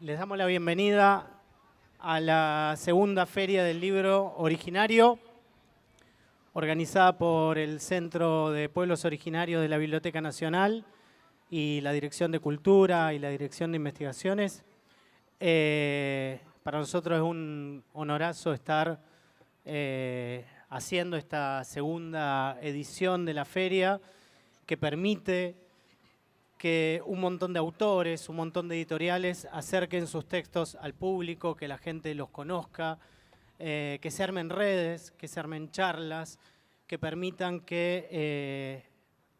Les damos la bienvenida a la segunda Feria del Libro Originario, organizada por el Centro de Pueblos Originarios de la Biblioteca Nacional y la Dirección de Cultura y la Dirección de Investigaciones. Para nosotros es un honorazo estar haciendo esta segunda edición de la feria que permite que un montón de autores, un montón de editoriales acerquen sus textos al público, que la gente los conozca, que se armen redes, que se armen charlas, que permitan que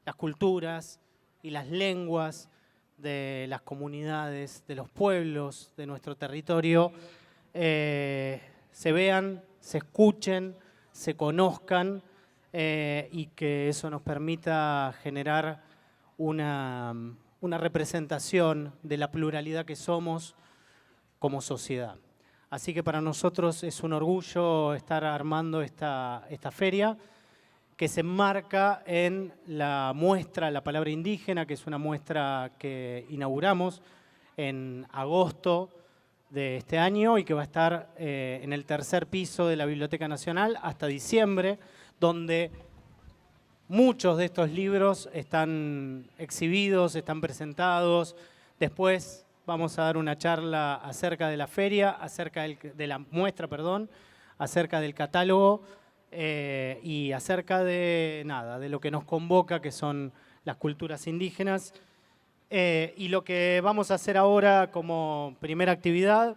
las culturas y las lenguas de las comunidades, de los pueblos de nuestro territorio se vean, se escuchen, se conozcan y que eso nos permita generar una representación de la pluralidad que somos como sociedad. Así que para nosotros es un orgullo estar armando esta feria que se enmarca en la muestra La Palabra Indígena, que es una muestra que inauguramos en agosto de este año y que va a estar en el tercer piso de la Biblioteca Nacional hasta diciembre, donde muchos de estos libros están exhibidos, están presentados. Después vamos a dar una charla acerca de la feria, de la muestra, perdón, acerca del catálogo y acerca de lo que nos convoca, que son las culturas indígenas. Y lo que vamos a hacer ahora como primera actividad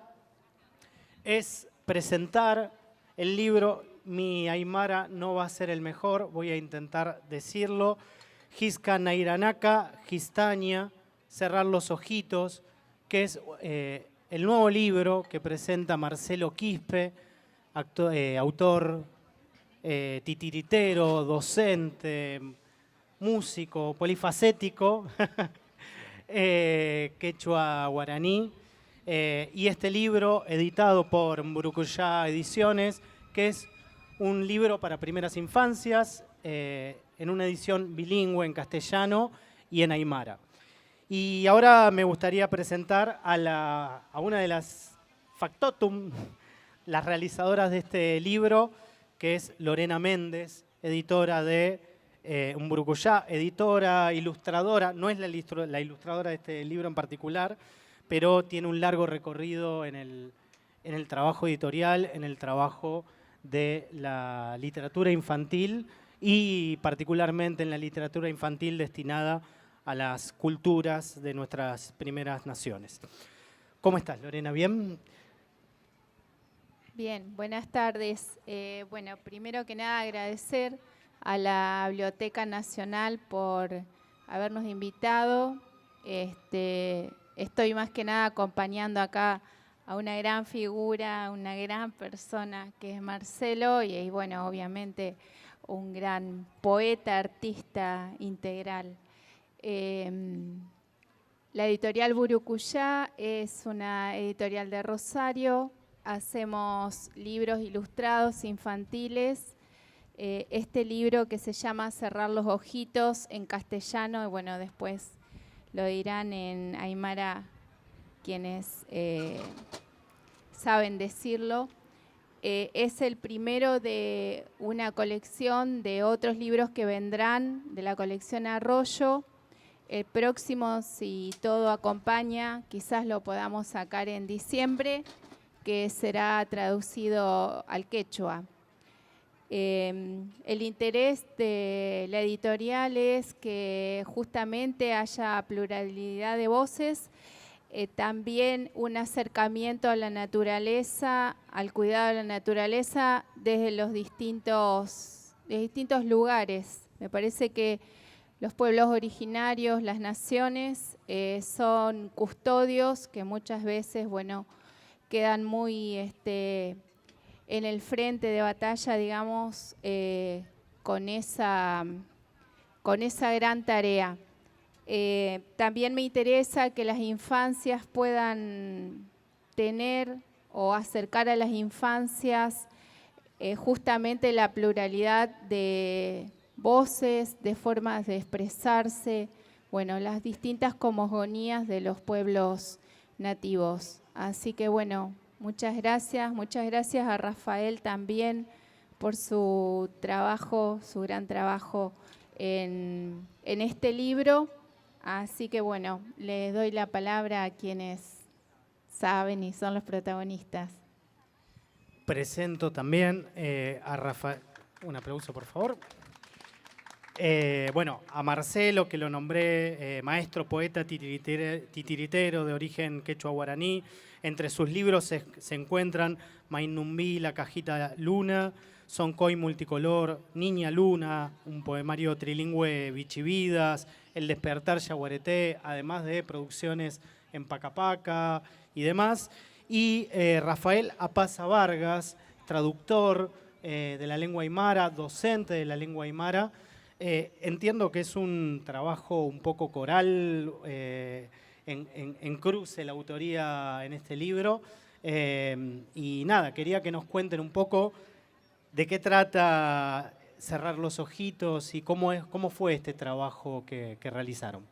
es presentar el libro. Mi aymara no va a ser el mejor, voy a intentar decirlo. Jisca Nairanaka, Gistaña, Cerrar los Ojitos, que es el nuevo libro que presenta Marcelo Quispe, autor titiritero, docente, músico, polifacético, quechua guaraní. Y este libro, editado por Mburucuyá Ediciones, que es un libro para primeras infancias, en una edición bilingüe en castellano y en aymara. Y ahora me gustaría presentar a una de las factotum, las realizadoras de este libro, que es Lorena Méndez, editora de Mburucuyá, editora, ilustradora. No es la ilustradora de este libro en particular, pero tiene un largo recorrido en el trabajo editorial, en el trabajo de la literatura infantil y particularmente en la literatura infantil destinada a las culturas de nuestras primeras naciones. ¿Cómo estás, Lorena? ¿Bien? Bien, buenas tardes. Bueno, primero que nada agradecer a la Biblioteca Nacional por habernos invitado. Estoy más que nada acompañando acá a una gran figura, una gran persona que es Marcelo y bueno, obviamente un gran poeta, artista integral. La editorial Mburucuyá es una editorial de Rosario, hacemos libros ilustrados infantiles. Este libro que se llama Cerrar los Ojitos en castellano, y bueno, después lo dirán en aymara quienes saben decirlo. Es el primero de una colección de otros libros que vendrán de la colección Arroyo. El próximo, si todo acompaña, quizás lo podamos sacar en diciembre, que será traducido al quechua. El interés de la editorial es que justamente haya pluralidad de voces, también un acercamiento a la naturaleza, al cuidado de la naturaleza desde los distintos lugares. Me parece que los pueblos originarios, las naciones, son custodios que muchas veces, bueno, quedan muy en el frente de batalla, digamos, con esa gran tarea. También me interesa que las infancias puedan tener o acercar a las infancias justamente la pluralidad de voces, de formas de expresarse, bueno, las distintas cosmogonías de los pueblos nativos. Así que bueno, muchas gracias a Rafael también por su trabajo, su gran trabajo en este libro. Así que bueno, les doy la palabra a quienes saben y son los protagonistas. Presento también a Rafael. Un aplauso, por favor. Bueno, a Marcelo, que lo nombré maestro, poeta, titiritero de origen quechua guaraní. Entre sus libros se encuentran Mainumbí, La cajita luna, Soncoy multicolor, Niña luna, un poemario trilingüe Bichividas, El despertar yaguareté, además de producciones en Pacapaca y demás. Y Rafael Apaza Vargas, traductor de la lengua aymara, docente de la lengua aymara. Entiendo que es un trabajo un poco coral, en cruce la autoría en este libro. Y nada, quería que nos cuenten un poco de qué trata Cerrar los ojitos y cómo fue este trabajo que realizaron.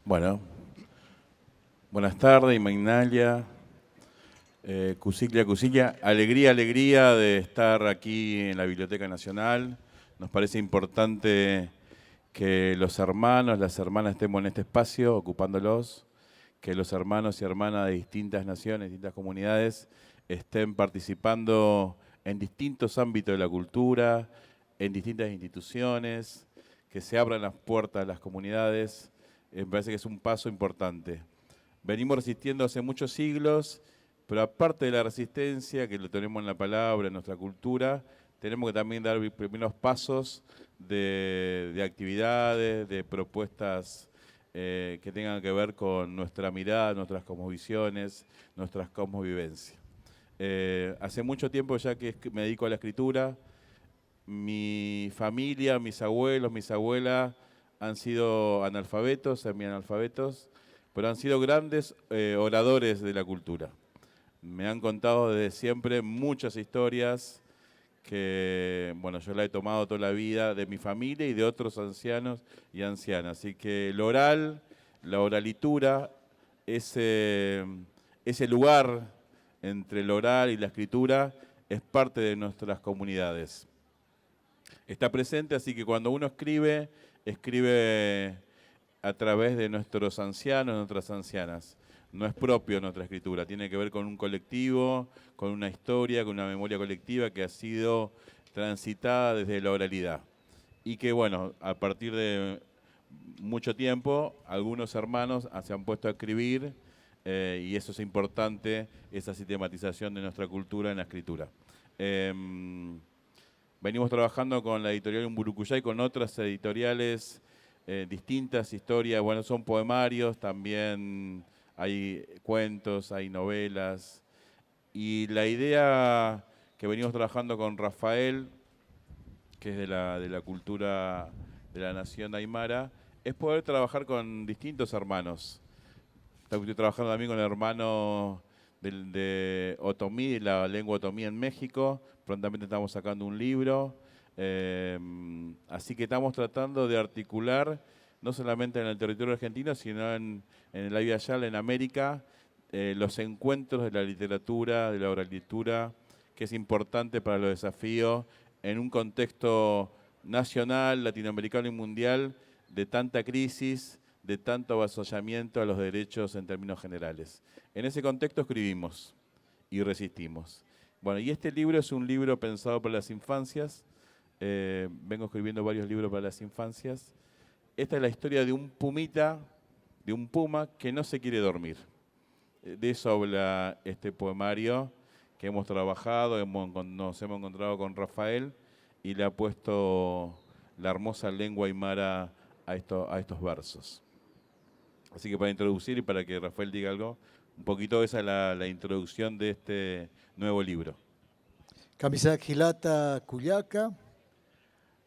Bueno, buenas tardes, Magnalia, Cusiglia. Alegría de estar aquí en la Biblioteca Nacional. Nos parece importante que los hermanos, las hermanas estemos en este espacio, ocupándolos, que los hermanos y hermanas de distintas naciones, distintas comunidades, estén participando en distintos ámbitos de la cultura, en distintas instituciones, que se abran las puertas a las comunidades. Me parece que es un paso importante. Venimos resistiendo hace muchos siglos, pero aparte de la resistencia, que lo tenemos en la palabra, en nuestra cultura, tenemos que también dar primeros pasos de actividades, de propuestas que tengan que ver con nuestra mirada, nuestras cosmovisiones, nuestras cosmovivencias. Hace mucho tiempo ya que me dedico a la escritura. Mi familia, mis abuelos, mis abuelas han sido analfabetos, semianalfabetos, pero han sido grandes oradores de la cultura. Me han contado desde siempre muchas historias que, bueno, yo la he tomado toda la vida de mi familia y de otros ancianos y ancianas. Así que el oral, la oralitura, ese lugar entre el oral y la escritura es parte de nuestras comunidades. Está presente, así que cuando uno escribe a través de nuestros ancianos, nuestras ancianas. No es propio nuestra escritura, tiene que ver con un colectivo, con una historia, con una memoria colectiva que ha sido transitada desde la oralidad. Y que, bueno, a partir de mucho tiempo, algunos hermanos se han puesto a escribir, y eso es importante, esa sistematización de nuestra cultura en la escritura. Venimos trabajando con la editorial Umburucuyá y con otras editoriales distintas historias. Bueno, son poemarios, también hay cuentos, hay novelas. Y la idea que venimos trabajando con Rafael, que es de la cultura de la nación aymara, es poder trabajar con distintos hermanos. Estoy trabajando también con el hermano de otomí, de la lengua otomí en México. Prontamente estamos sacando un libro. Así que estamos tratando de articular, no solamente en el territorio argentino, sino en el Avia Yala, en América, los encuentros de la literatura, de la oralitura, que es importante para los desafíos en un contexto nacional, latinoamericano y mundial de tanta crisis, de tanto avasallamiento a los derechos en términos generales. En ese contexto escribimos y resistimos. Bueno, y este libro es un libro pensado para las infancias. Vengo escribiendo varios libros para las infancias. Esta es la historia de un pumita, de un puma que no se quiere dormir. De eso habla este poemario que hemos trabajado, nos hemos encontrado con Rafael y le ha puesto la hermosa lengua aymara a estos versos. Así que para introducir y para que Rafael diga algo, un poquito esa es la introducción de este nuevo libro. Kamisa Gilata Cuyaca,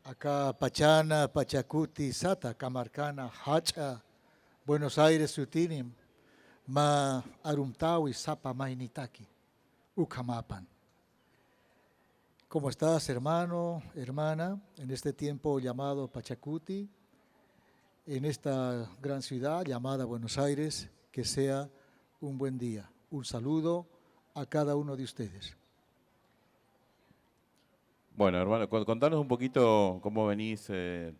acá Pachana, Pachacuti, Sata, Camarcana, Hacha, Buenos Aires, Sutinim, Ma Arumtawi, Sapa, Mainitaki. Ucamapan. ¿Cómo estás, hermano, hermana, en este tiempo llamado Pachacuti, en esta gran ciudad llamada Buenos Aires? Que sea un buen día. Un saludo a cada uno de ustedes. Bueno, hermano, contanos un poquito cómo venís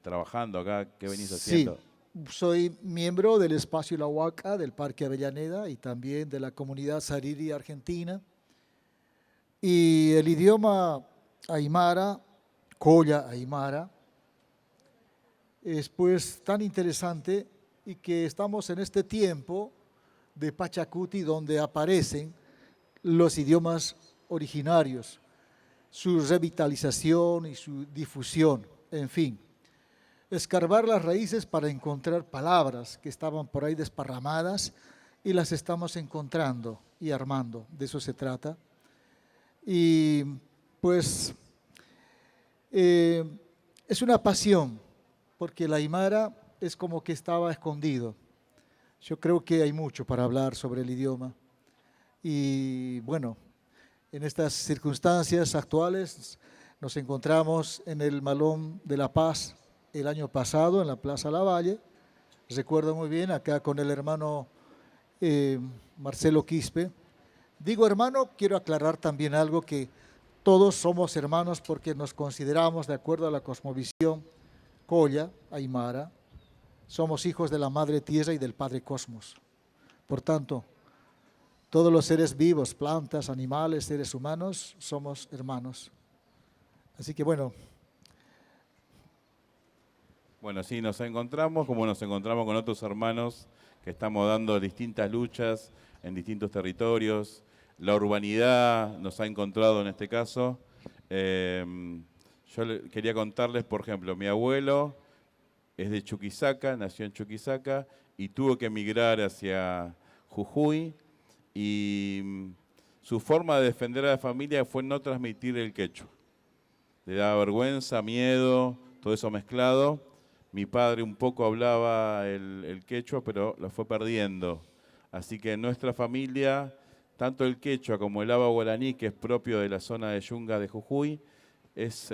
trabajando acá, qué venís haciendo. Sí, soy miembro del Espacio La Huaca, del Parque Avellaneda y también de la comunidad Sariri Argentina. Y el idioma aymara, Colla aymara, es pues tan interesante y que estamos en este tiempo de Pachacuti donde aparecen los idiomas originarios, su revitalización y su difusión, en fin. Escarbar las raíces para encontrar palabras que estaban por ahí desparramadas y las estamos encontrando y armando, de eso se trata. Y pues es una pasión, porque el aymara es como que estaba escondido. Yo creo que hay mucho para hablar sobre el idioma. Y bueno, en estas circunstancias actuales nos encontramos en el Malón de la Paz el año pasado en la Plaza Lavalle. Recuerdo muy bien acá con el hermano Marcelo Quispe. Digo hermano, quiero aclarar también algo, que todos somos hermanos porque nos consideramos, de acuerdo a la cosmovisión Colla, aymara, somos hijos de la Madre Tierra y del Padre Cosmos. Por tanto, todos los seres vivos, plantas, animales, seres humanos, somos hermanos. Así que bueno. Bueno, sí, nos encontramos como nos encontramos con otros hermanos que estamos dando distintas luchas en distintos territorios. La urbanidad nos ha encontrado en este caso. Yo quería contarles, por ejemplo, mi abuelo es de Chuquisaca, nació en Chuquisaca y tuvo que emigrar hacia Jujuy. Y su forma de defender a la familia fue no transmitir el quechua. Le daba vergüenza, miedo, todo eso mezclado. Mi padre un poco hablaba el quechua, pero lo fue perdiendo. Así que en nuestra familia, tanto el quechua como el aba guaraní, que es propio de la zona de Yunga de Jujuy, es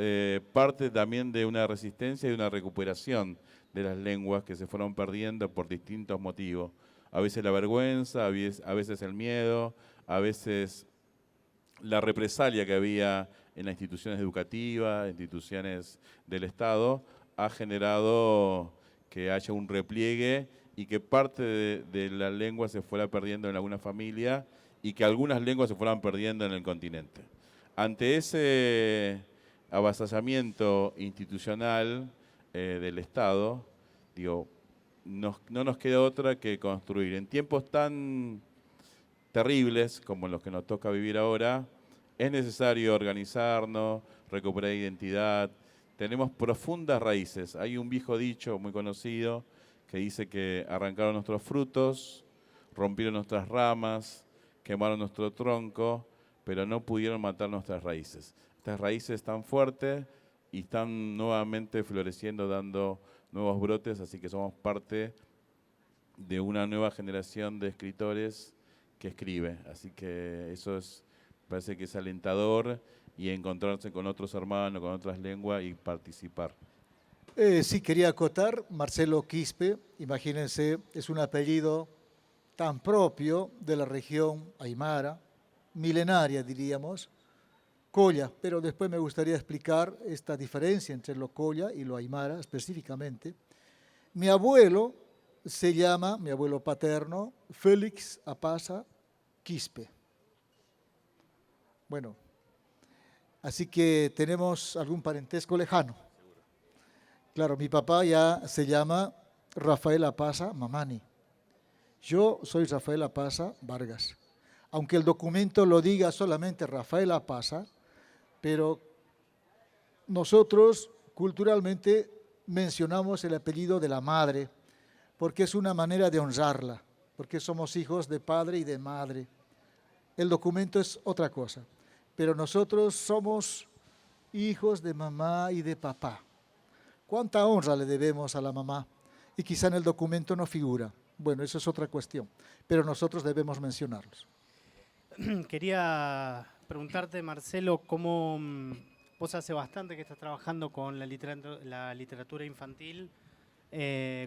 parte también de una resistencia y una recuperación de las lenguas que se fueron perdiendo por distintos motivos. A veces la vergüenza, a veces el miedo, a veces la represalia que había en las instituciones educativas, instituciones del Estado, ha generado que haya un repliegue y que parte de la lengua se fuera perdiendo en alguna familia y que algunas lenguas se fueran perdiendo en el continente. Ante ese avasallamiento institucional del Estado, digo, no nos queda otra que construir. En tiempos tan terribles como los que nos toca vivir ahora, es necesario organizarnos, recuperar identidad. Tenemos profundas raíces. Hay un viejo dicho muy conocido que dice que arrancaron nuestros frutos, rompieron nuestras ramas, quemaron nuestro tronco, pero no pudieron matar nuestras raíces. Estas raíces están fuertes y están nuevamente floreciendo, dando nuevos brotes, así que somos parte de una nueva generación de escritores que escribe. Así que eso parece que es alentador, y encontrarse con otros hermanos, con otras lenguas y participar. Sí, quería acotar, Marcelo Quispe, imagínense, es un apellido tan propio de la región aymara, milenaria diríamos, Colla, pero después me gustaría explicar esta diferencia entre lo Colla y lo aymara específicamente. Mi abuelo se llama, mi abuelo paterno, Félix Apaza Quispe. Bueno, así que tenemos algún parentesco lejano. Claro, mi papá ya se llama Rafael Apaza Mamani. Yo soy Rafael Apaza Vargas. Aunque el documento lo diga solamente Rafael Apaza, pero nosotros culturalmente mencionamos el apellido de la madre, porque es una manera de honrarla, porque somos hijos de padre y de madre. El documento es otra cosa, pero nosotros somos hijos de mamá y de papá. ¿Cuánta honra le debemos a la mamá? Y quizá en el documento no figura. Bueno, eso es otra cuestión, pero nosotros debemos mencionarlos. Quería preguntarte, Marcelo, cómo vos hace bastante que estás trabajando con la literatura infantil.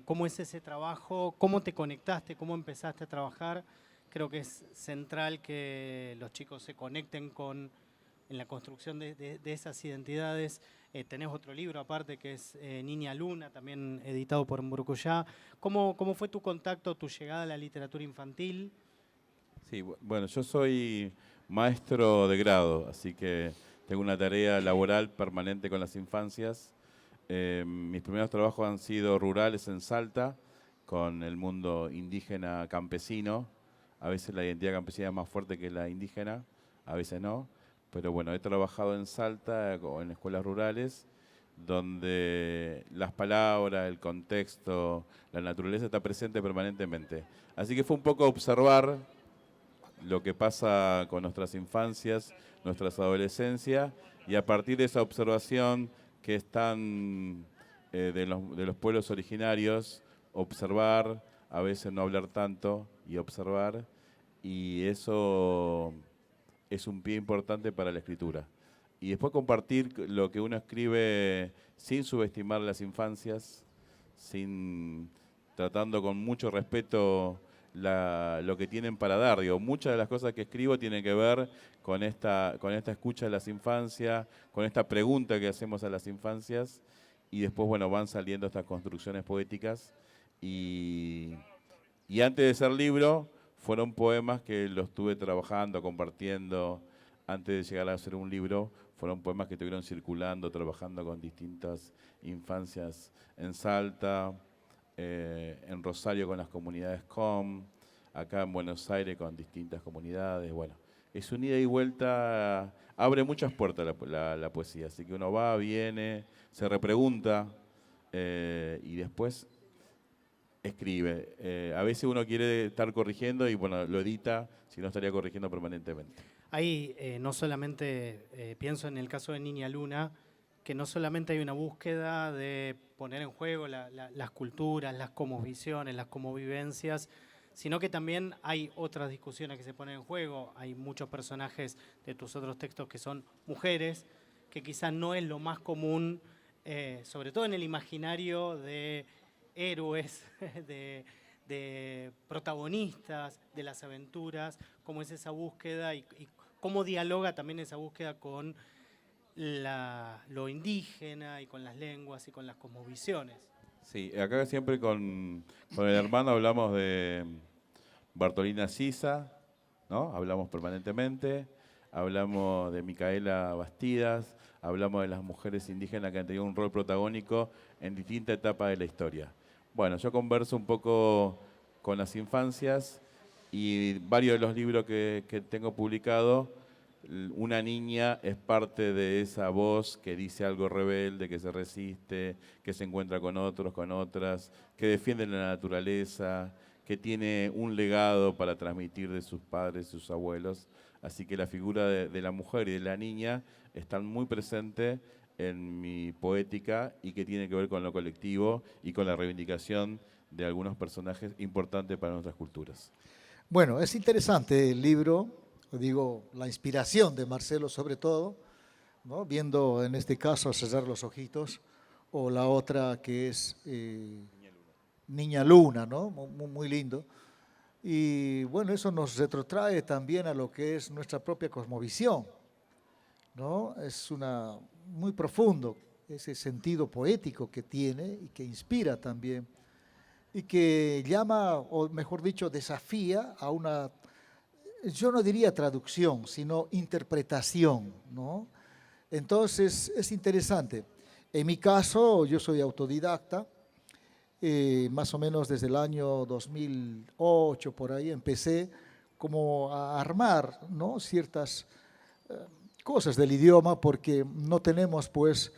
¿Cómo es ese trabajo? ¿Cómo te conectaste? ¿Cómo empezaste a trabajar? Creo que es central que los chicos se conecten en la construcción de esas identidades. Tenés otro libro aparte que es Niña Luna, también editado por Mburucuyá. ¿Cómo fue tu contacto, tu llegada a la literatura infantil? Sí, bueno, yo soy maestro de grado, así que tengo una tarea laboral permanente con las infancias. Mis primeros trabajos han sido rurales en Salta, con el mundo indígena campesino. A veces la identidad campesina es más fuerte que la indígena, a veces no. Pero bueno, he trabajado en Salta o en escuelas rurales, donde las palabras, el contexto, la naturaleza está presente permanentemente. Así que fue un poco observar lo que pasa con nuestras infancias, nuestras adolescencias, y a partir de esa observación que es tan de los pueblos originarios, observar, a veces no hablar tanto y observar, y eso es un pie importante para la escritura. Y después compartir lo que uno escribe sin subestimar las infancias, tratando con mucho respeto lo que tienen para dar. Digo, muchas de las cosas que escribo tienen que ver con esta escucha de las infancias, con esta pregunta que hacemos a las infancias, y después, bueno, van saliendo estas construcciones poéticas. Y antes de ser libro, fueron poemas que los estuve trabajando, compartiendo. Antes de llegar a ser un libro, fueron poemas que estuvieron circulando, trabajando con distintas infancias en Salta, en Rosario con las comunidades COM, acá en Buenos Aires con distintas comunidades. Bueno, es un ida y vuelta, abre muchas puertas la poesía, así que uno va, viene, se repregunta y después escribe. A veces uno quiere estar corrigiendo y bueno, lo edita, si no estaría corrigiendo permanentemente. Ahí no solamente pienso en el caso de Niña Luna, que no solamente hay una búsqueda de poner en juego las culturas, las cosmovisiones, las cosmovivencias, sino que también hay otras discusiones que se ponen en juego. Hay muchos personajes de tus otros textos que son mujeres, que quizás no es lo más común, sobre todo en el imaginario de héroes, de protagonistas de las aventuras, cómo es esa búsqueda y cómo dialoga también esa búsqueda con lo indígena y con las lenguas y con las cosmovisiones. Sí, acá siempre con el hermano hablamos de Bartolina Sisa, ¿no? Hablamos permanentemente, hablamos de Micaela Bastidas, hablamos de las mujeres indígenas que han tenido un rol protagónico en distintas etapas de la historia. Bueno, yo converso un poco con las infancias y varios de los libros que tengo publicados, una niña es parte de esa voz que dice algo rebelde, que se resiste, que se encuentra con otros, con otras, que defiende la naturaleza, que tiene un legado para transmitir de sus padres, sus abuelos. Así que la figura de la mujer y de la niña están muy presentes en mi poética y que tiene que ver con lo colectivo y con la reivindicación de algunos personajes importantes para nuestras culturas. Bueno, es interesante el libro, digo, la inspiración de Marcelo sobre todo, ¿no? Viendo en este caso Cerrar los ojitos, o la otra que es Niña Luna, ¿no? Muy lindo. Y bueno, eso nos retrotrae también a lo que es nuestra propia cosmovisión, ¿no? Es muy profundo ese sentido poético que tiene y que inspira también, y que llama, o mejor dicho, desafía a una, yo no diría traducción, sino interpretación, ¿no? Entonces, es interesante. En mi caso, yo soy autodidacta, más o menos desde el año 2008, por ahí, empecé como a armar, ¿no? Ciertas cosas del idioma, porque no tenemos, pues,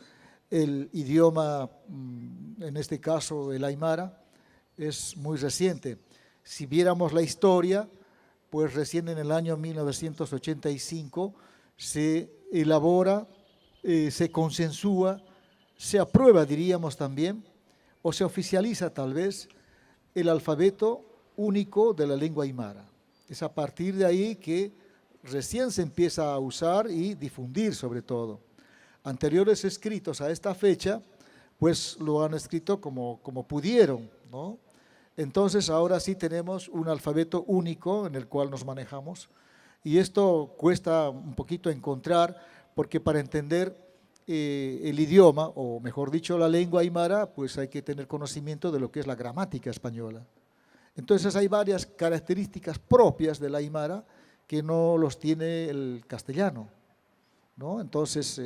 el idioma, en este caso, el aymara, es muy reciente. Si viéramos la historia, pues recién en el año 1985 se elabora, se consensúa, se aprueba, diríamos también, o se oficializa tal vez el alfabeto único de la lengua aymara. Es a partir de ahí que recién se empieza a usar y difundir sobre todo. Anteriores escritos a esta fecha, pues lo han escrito como pudieron, ¿no? Entonces ahora sí tenemos un alfabeto único en el cual nos manejamos y esto cuesta un poquito encontrar porque para entender el idioma, o mejor dicho la lengua aymara, pues hay que tener conocimiento de lo que es la gramática española. Entonces hay varias características propias del aymara que no los tiene el castellano, ¿no? Entonces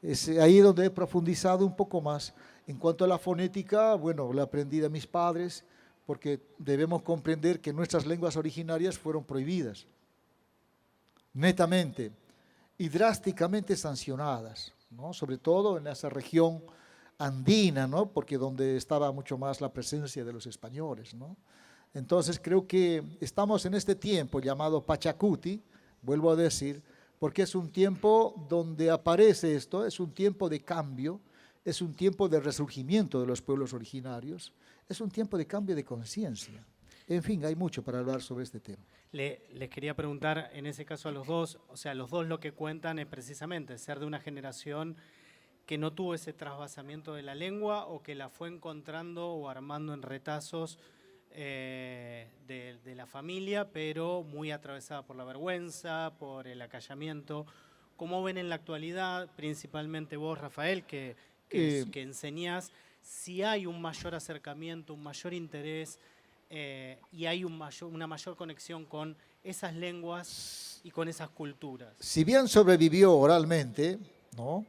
es ahí donde he profundizado un poco más. En cuanto a la fonética, bueno, la aprendí de mis padres, porque debemos comprender que nuestras lenguas originarias fueron prohibidas, netamente, y drásticamente sancionadas, ¿no? Sobre todo en esa región andina, ¿no? Porque donde estaba mucho más la presencia de los españoles, ¿no? Entonces creo que estamos en este tiempo llamado Pachacuti, vuelvo a decir, porque es un tiempo donde aparece esto, es un tiempo de cambio, es un tiempo de resurgimiento de los pueblos originarios, es un tiempo de cambio de conciencia. En fin, hay mucho para hablar sobre este tema. Les quería preguntar, en ese caso a los dos, o sea, los dos lo que cuentan es precisamente ser de una generación que no tuvo ese trasvasamiento de la lengua o que la fue encontrando o armando en retazos de la familia, pero muy atravesada por la vergüenza, por el acallamiento. ¿Cómo ven en la actualidad, principalmente vos, Rafael, que enseñás, si hay un mayor acercamiento, un mayor interés y hay una mayor conexión con esas lenguas y con esas culturas? Si bien sobrevivió oralmente, ¿no?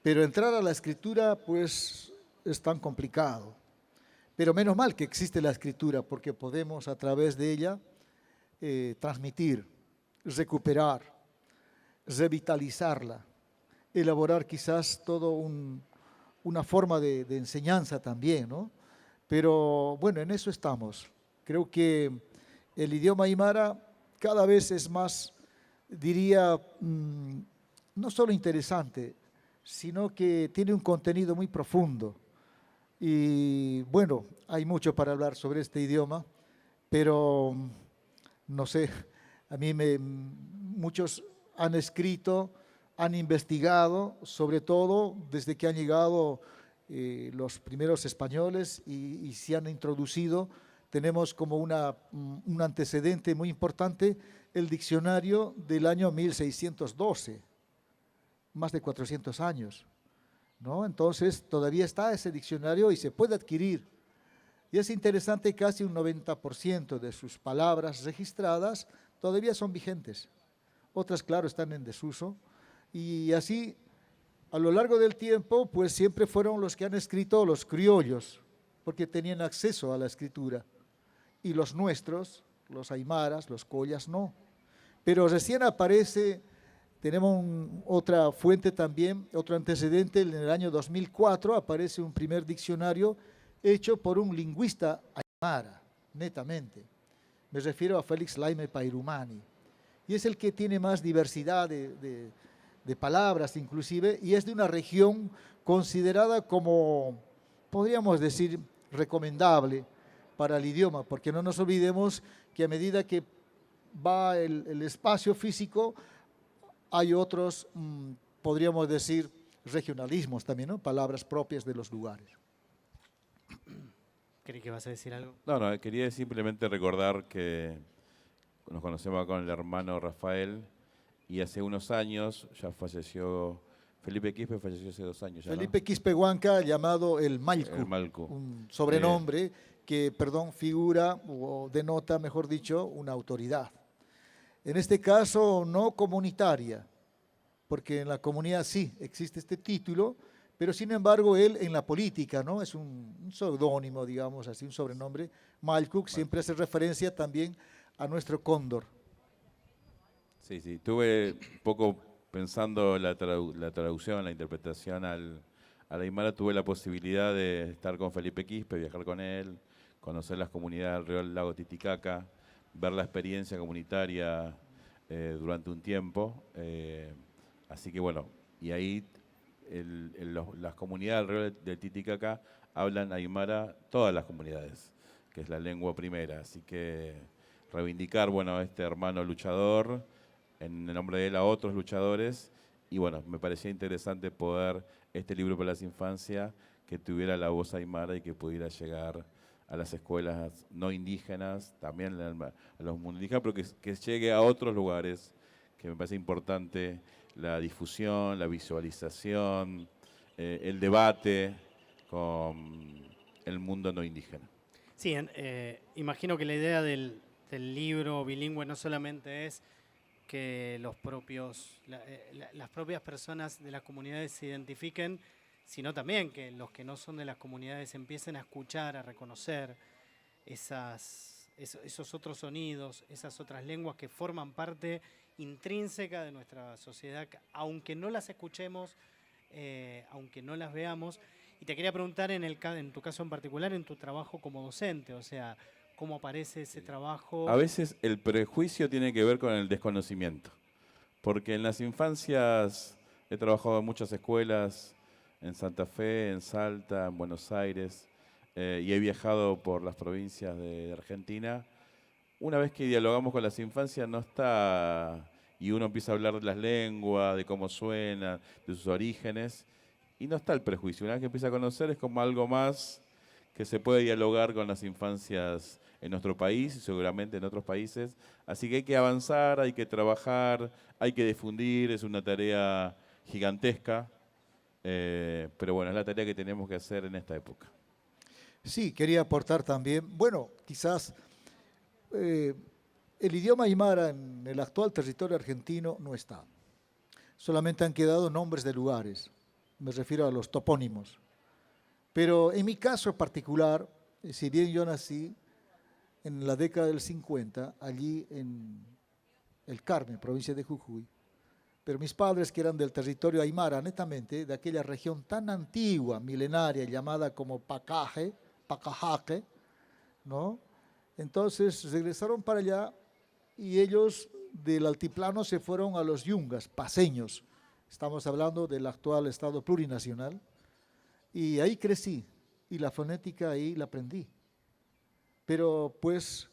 Pero entrar a la escritura, pues, es tan complicado. Pero menos mal que existe la escritura, porque podemos a través de ella transmitir, recuperar, revitalizarla, elaborar quizás todo una forma de enseñanza también, ¿no? Pero bueno, en eso estamos. Creo que el idioma aymara cada vez es más, diría, no solo interesante, sino que tiene un contenido muy profundo. Y bueno, hay mucho para hablar sobre este idioma, pero no sé, a mí muchos han escrito, han investigado, sobre todo desde que han llegado los primeros españoles y se han introducido. Tenemos como un antecedente muy importante el diccionario del año 1612, más de 400 años, ¿no? Entonces todavía está ese diccionario y se puede adquirir. Y es interesante, casi un 90% de sus palabras registradas todavía son vigentes. Otras, claro, están en desuso. Y así, a lo largo del tiempo, pues siempre fueron los que han escrito los criollos, porque tenían acceso a la escritura. Y los nuestros, los aymaras, los collas, no. Pero recién aparece, tenemos otra fuente también, otro antecedente, en el año 2004 aparece un primer diccionario hecho por un lingüista aymara, netamente. Me refiero a Félix Laime Pairumani. Y es el que tiene más diversidad de palabras inclusive, y es de una región considerada como, podríamos decir, recomendable para el idioma, porque no nos olvidemos que a medida que va el espacio físico, hay otros, podríamos decir, regionalismos también, ¿no? Palabras propias de los lugares. ¿Crees que vas a decir algo? No, quería simplemente recordar que nos conocemos con el hermano Rafael y hace unos años ya falleció Felipe Quispe, falleció hace 2 años ya, Felipe ¿no? Quispe Huanca, llamado el Malcu, El Malcu. un sobrenombre que, figura o denota, mejor dicho, una autoridad. En este caso, no comunitaria, porque en la comunidad sí existe este título, pero sin embargo él en la política, ¿no? Es un seudónimo, digamos así, un sobrenombre. Malcu siempre hace referencia también a nuestro cóndor. Sí, estuve un poco pensando la traducción, la interpretación al aymara. Tuve la posibilidad de estar con Felipe Quispe, viajar con él, conocer las comunidades alrededor del lago Titicaca, ver la experiencia comunitaria durante un tiempo. Así que bueno, y ahí las comunidades alrededor del Titicaca hablan aymara, todas las comunidades, que es la lengua primera. Así que reivindicar, bueno, a este hermano luchador en el nombre de él a otros luchadores. Y bueno, me parecía interesante poder, este libro para las infancias, que tuviera la voz aymara y que pudiera llegar a las escuelas no indígenas, también a los mundos indígenas, pero que llegue a otros lugares, que me parece importante la difusión, la visualización, el debate con el mundo no indígena. Sí, imagino que la idea del libro bilingüe no solamente es que las propias personas de las comunidades se identifiquen, sino también que los que no son de las comunidades empiecen a escuchar, a reconocer esos otros sonidos, esas otras lenguas que forman parte intrínseca de nuestra sociedad, aunque no las escuchemos, aunque no las veamos. Y te quería preguntar en tu caso en particular, en tu trabajo como docente, o sea, ¿cómo aparece ese trabajo? A veces el prejuicio tiene que ver con el desconocimiento, porque en las infancias he trabajado en muchas escuelas, en Santa Fe, en Salta, en Buenos Aires, y he viajado por las provincias de Argentina. Una vez que dialogamos con las infancias no está, y uno empieza a hablar de las lenguas, de cómo suenan, de sus orígenes, y no está el prejuicio. Una vez que empieza a conocer es como algo más que se puede dialogar con las infancias en nuestro país y seguramente en otros países. Así que hay que avanzar, hay que trabajar, hay que difundir, es una tarea gigantesca, pero bueno, es la tarea que tenemos que hacer en esta época. Sí, quería aportar también, bueno, quizás el idioma aymara en el actual territorio argentino no está. Solamente han quedado nombres de lugares, me refiero a los topónimos. Pero en mi caso particular, si bien yo nací en la década del 50, allí en El Carmen, provincia de Jujuy, pero mis padres, que eran del territorio aymara, netamente, de aquella región tan antigua, milenaria, llamada como Pacaje, Pacajaque, ¿no? Entonces regresaron para allá y ellos del altiplano se fueron a los yungas, paseños. Estamos hablando del actual estado plurinacional. Y ahí crecí y la fonética ahí la aprendí. Pero pues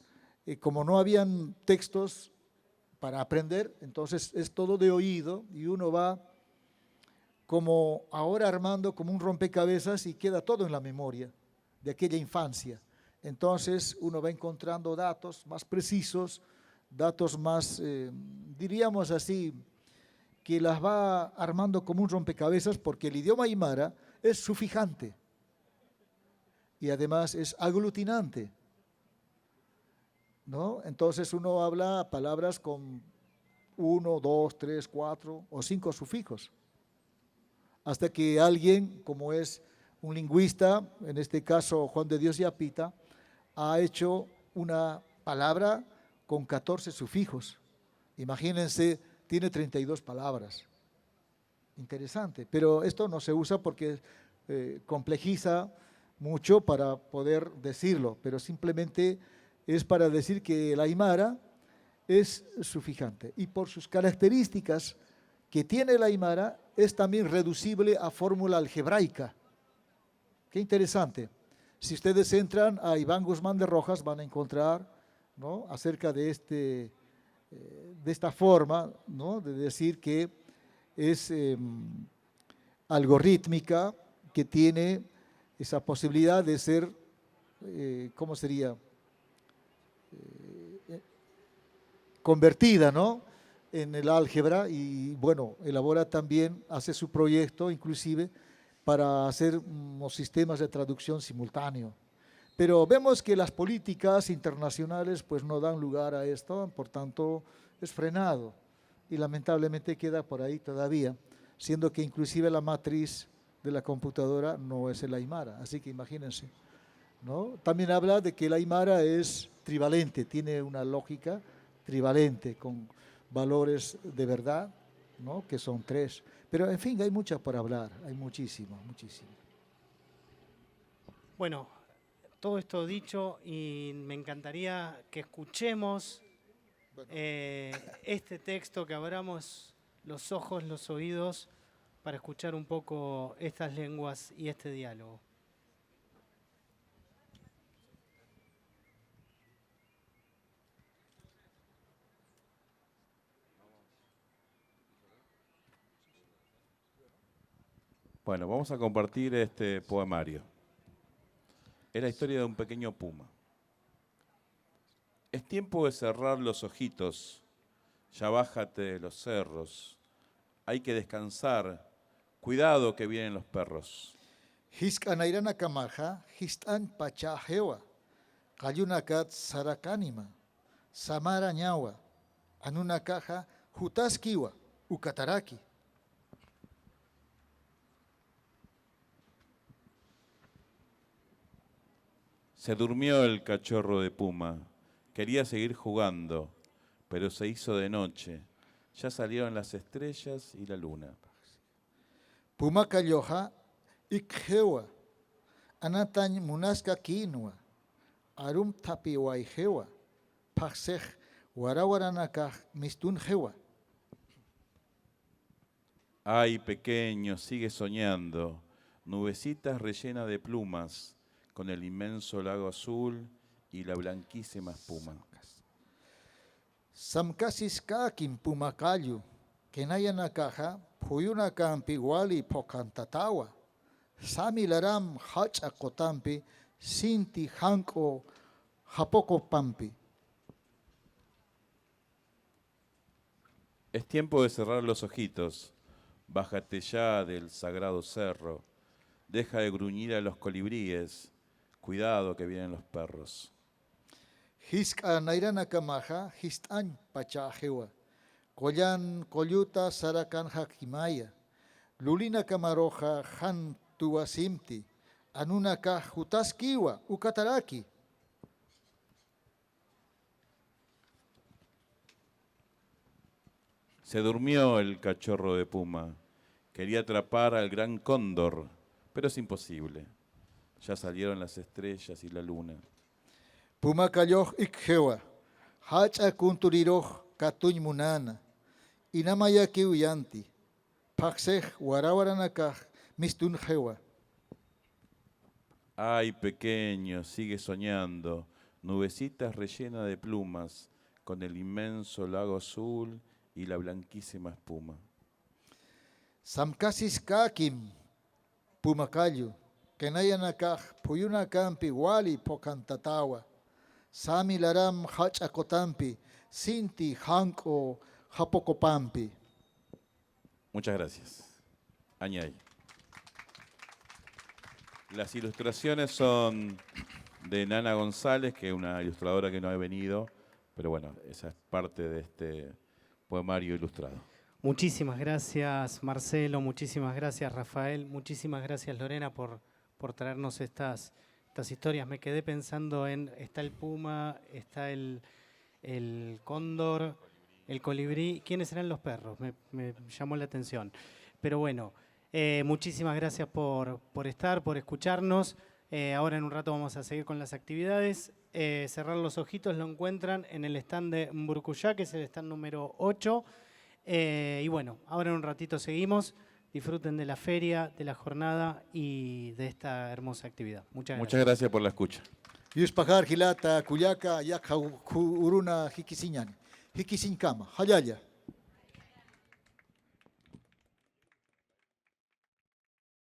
como no habían textos para aprender, entonces es todo de oído y uno va como ahora armando como un rompecabezas y queda todo en la memoria de aquella infancia. Entonces uno va encontrando datos más precisos, datos más, diríamos así, que las va armando como un rompecabezas porque el idioma aymara es sufijante y además es aglutinante, ¿no? Entonces uno habla palabras con 1, 2, 3, 4 o 5 sufijos, hasta que alguien, como es un lingüista, en este caso Juan de Dios Yapita, ha hecho una palabra con 14 sufijos. Imagínense, tiene 32 palabras. Interesante, pero esto no se usa porque complejiza mucho para poder decirlo, pero simplemente es para decir que el aymara es sufijante y por sus características que tiene el aymara es también reducible a fórmula algebraica. Qué interesante. Si ustedes entran a Iván Guzmán de Rojas van a encontrar, ¿no?, acerca de esta forma, ¿no?, de decir que es algorítmica, que tiene esa posibilidad de ser, ¿cómo sería? Convertida, ¿no?, en el álgebra y bueno, elabora también, hace su proyecto inclusive para hacer unos sistemas de traducción simultáneo. Pero vemos que las políticas internacionales pues no dan lugar a esto, por tanto es frenado y lamentablemente queda por ahí todavía, siendo que inclusive la matriz de la computadora no es el aymara, así que imagínense, ¿no? También habla de que el aymara es trivalente, tiene una lógica trivalente con valores de verdad, ¿no?, que son 3. Pero en fin, hay mucho por hablar, hay muchísimo, muchísimo. Bueno, todo esto dicho y me encantaría que escuchemos este texto, que abramos los ojos, los oídos para escuchar un poco estas lenguas y este diálogo. Bueno, vamos a compartir este poemario. Es la historia de un pequeño puma. Es tiempo de cerrar los ojitos, ya bájate de los cerros. Hay que descansar, cuidado que vienen los perros. Hiskanairana kamaja, histan pacha hewa, kayunakat sarakanima, samara ñawa, anuna caja, jutaskiwa, ukataraki. Se durmió el cachorro de puma. Quería seguir jugando, pero se hizo de noche. Ya salieron las estrellas y la luna. Puma kalloja, ikhewa, anatañ munaska kinua, arum tapiwaihewa, paksej, warawaranakaj mistun hewa. Ay, pequeño, sigue soñando. Nubecitas rellenas de plumas, con el inmenso lago azul y la blanquísima espuma. Samkasis kakin pumakayu, kenayana caja, puyuna campi wali pokantatawa, samilaram hacha kotampi, sinti hanko japoko pampi. Es tiempo de cerrar los ojitos. Bájate ya del sagrado cerro. Deja de gruñir a los colibríes. Cuidado que vienen los perros. Hiska nairana kamaja, histan pachajewa, koyan kolyuta sarakan hakimaya, lulina kamaroja han tuasimti, anunaka jutaskiwa, ukataraki. Se durmió el cachorro de puma. Quería atrapar al gran cóndor, pero es imposible. Ya salieron las estrellas y la luna. Puma kayoh ikhewa, hacha kunturiroh katuñ munana, inamaya kiuyanti, paksej warawaranakaj mistun hewa. Ay, pequeño, sigue soñando. Nubecitas rellenas de plumas, con el inmenso lago azul y la blanquísima espuma. Samkasis kakim, pumakayu, kenayanakaj puyuna campi wali pokantatawa, sami laram hachakotampi, sinti hanko japokopampi. Muchas gracias. Añay. Las ilustraciones son de Nana González, que es una ilustradora que no ha venido, pero bueno, esa es parte de este poemario ilustrado. Muchísimas gracias, Marcelo, muchísimas gracias, Rafael, muchísimas gracias, Lorena, por traernos estas historias. Me quedé pensando en, está el puma, está el cóndor, el colibrí. ¿Quiénes eran los perros? Me llamó la atención. Pero bueno, muchísimas gracias por estar, por escucharnos. Ahora en un rato vamos a seguir con las actividades. Cerrar los ojitos lo encuentran en el stand de Mburucuyá, que es el stand número 8. Y bueno, ahora en un ratito seguimos. Disfruten de la feria, de la jornada y de esta hermosa actividad. Muchas gracias. Muchas gracias por la escucha. Yuspakar hilata kuyaka yak uruna hikisiñan, hikisinkama, hayaya.